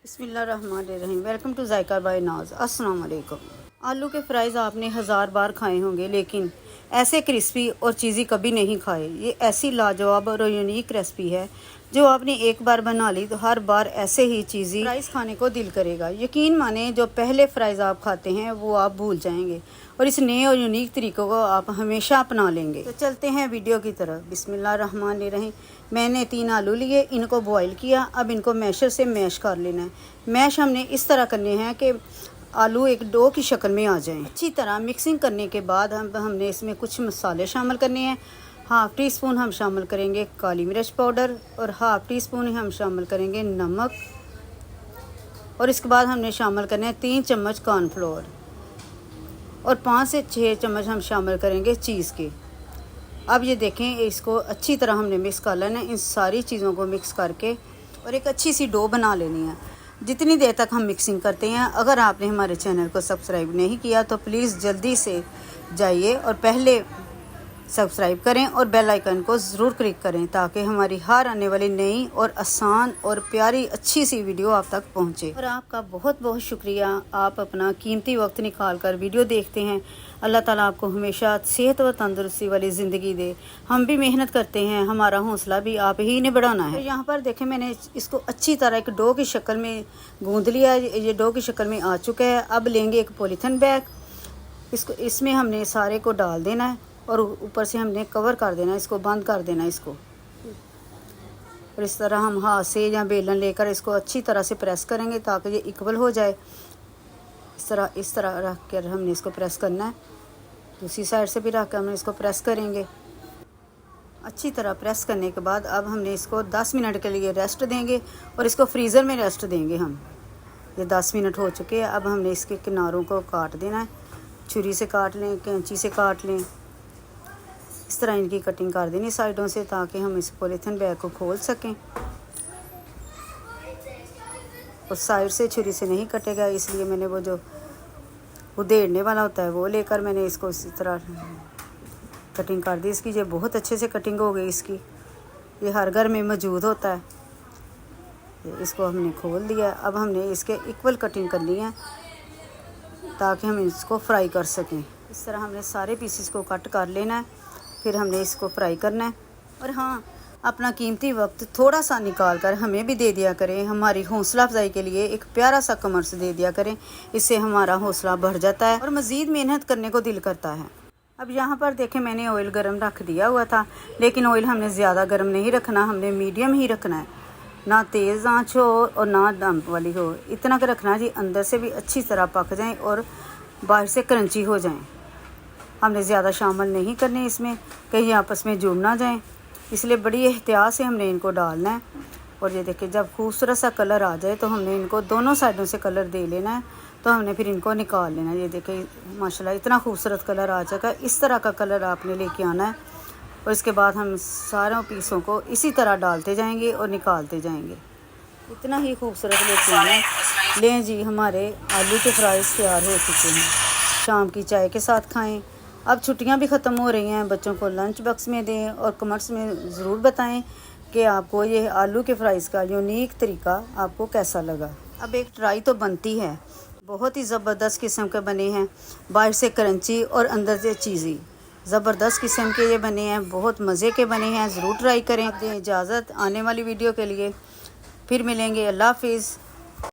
बिस्मिल्लाहिर्रहमानिर्रहीम। Welcome to JICA bye नाज। अस्सलाम वालेकुम। आलू के फ्राइज़ आपने हज़ार बार खाए होंगे, लेकिन ऐसे क्रिस्पी और चीज़ी कभी नहीं खाए। ये ऐसी लाजवाब और यूनिक रेसिपी है जो आपने एक बार बना ली तो हर बार ऐसे ही चीज़ी फ्राइज़ खाने को दिल करेगा। यकीन माने, जो पहले फ्राइज़ आप खाते हैं वो आप भूल जाएंगे और इस नए और यूनिक तरीक़ों को आप हमेशा अपना लेंगे। तो चलते हैं वीडियो की तरफ। बिस्मिल्लाहिर्रहमानिर्रहीम। मैंने 3 आलू लिए, इनको बॉईल किया। अब इनको मैशर से मैश कर लेना है। मैश हमने इस तरह करने हैं कि आलू एक डो की शक्ल में आ जाएं। अच्छी तरह मिक्सिंग करने के बाद हमने इसमें कुछ मसाले शामिल करने हैं। हाफ़ टी स्पून हम शामिल करेंगे काली मिर्च पाउडर और हाफ़ टी स्पून हम शामिल करेंगे नमक, और इसके बाद हमने शामिल करने हैं 3 चम्मच कॉर्नफ्लोर और 5 से 6 चम्मच हम शामिल करेंगे चीज़ के। अब ये देखें, इसको अच्छी तरह हमने मिक्स कर लेना है। इन सारी चीज़ों को मिक्स करके और एक अच्छी सी डो बना लेनी है। जितनी देर तक हम मिक्सिंग करते हैं, अगर आपने हमारे चैनल को सब्सक्राइब नहीं किया तो प्लीज़ जल्दी से जाइए और पहले सब्सक्राइब करें और बेल आइकन को ज़रूर क्लिक करें ताकि हमारी हर आने वाली नई और आसान और प्यारी अच्छी सी वीडियो आप तक पहुंचे। और आपका बहुत बहुत शुक्रिया, आप अपना कीमती वक्त निकाल कर वीडियो देखते हैं। अल्लाह ताला आपको हमेशा सेहत व तंदुरुस्ती वाली ज़िंदगी दे। हम भी मेहनत करते हैं, हमारा हौसला भी आप ही ने बढ़ाना है। तो यहाँ पर देखें, मैंने इसको अच्छी तरह एक डो की शक्ल में गूँध लिया। ये डो की शक्ल में आ चुका है। अब लेंगे एक पॉलीथिन बैग, इसमें हमने सारे को डाल देना है और ऊपर से हमने कवर कर देना है, इसको बंद कर देना है इसको। और इस तरह हम हाथ से या बेलन लेकर इसको अच्छी तरह से प्रेस करेंगे ताकि ये इक्वल हो जाए। इस तरह रख कर हमने इसको प्रेस करना है। दूसरी साइड से भी रख कर हमने इसको प्रेस करेंगे। अच्छी तरह प्रेस करने के बाद अब हमने इसको 10 मिनट के लिए रेस्ट देंगे और इसको फ्रीज़र में रेस्ट देंगे हम। ये 10 मिनट हो चुके हैं। अब हमने इसके किनारों को काट देना है। छुरी से काट लें, कैंची से काट लें। इस तरह इनकी कटिंग कर देनी साइडों से ताकि हम इस पॉलीथिन बैग को खोल सकें। और साइड से छुरी से नहीं कटेगा, इसलिए मैंने वो जो उधेड़ने वाला होता है वो लेकर मैंने इसको इसी तरह कटिंग कर दी इसकी। ये बहुत अच्छे से कटिंग हो गई इसकी, ये हर घर में मौजूद होता है। इसको हमने खोल दिया। अब हमने इसके इक्वल कटिंग करनी है ताकि हम इसको फ्राई कर सकें। इस तरह हमने सारे पीसेस को कट कर लेना है, फिर हमने इसको फ्राई करना है। और हाँ, अपना कीमती वक्त थोड़ा सा निकाल कर हमें भी दे दिया करें। हमारी हौसला अफजाई के लिए एक प्यारा सा कमर्स दे दिया करें, इससे हमारा हौसला बढ़ जाता है और मज़ीद मेहनत करने को दिल करता है। अब यहाँ पर देखें, मैंने ऑयल गर्म रख दिया हुआ था, लेकिन ऑयल हमने ज़्यादा गर्म नहीं रखना, हमने मीडियम ही रखना है। ना तेज़ आँच हो और ना दम वाली हो, इतना का रखना जी अंदर से भी अच्छी तरह पक जाएँ और बाहर से क्रंची हो जाएँ। हमने ज़्यादा शामिल नहीं करने इसमें, कहीं आपस में जुड़ ना जाएं, इसलिए बड़ी एहतियात से हमने इनको डालना है। और ये देखिए, जब खूबसूरत सा कलर आ जाए तो हमने इनको दोनों साइडों से कलर दे लेना है, तो हमने फिर इनको निकाल लेना है। ये देखिए माशाल्लाह इतना खूबसूरत कलर आ जाएगा। इस तरह का कलर आपने लेके आना है और इसके बाद हम सारों पीसों को इसी तरह डालते जाएंगे और निकालते जाएंगे। इतना ही खूबसूरत लेके आना है। लें जी, हमारे आलू के फ्राइज़ तैयार हो चुके हैं। शाम की चाय के साथ खाएँ। अब छुट्टियां भी ख़त्म हो रही हैं, बच्चों को लंच बॉक्स में दें और कमेंट्स में ज़रूर बताएं कि आपको ये आलू के फ्राइज़ का यूनिक तरीका आपको कैसा लगा। अब एक ट्राई तो बनती है, बहुत ही ज़बरदस्त किस्म के बने हैं, बाहर से क्रंची और अंदर से चीज़ी, ज़बरदस्त किस्म के ये बने हैं, बहुत मज़े के बने हैं। ज़रूर ट्राई करें। दें इजाज़त आने वाली वीडियो के लिए, फिर मिलेंगे। अल्लाह हाफिज़।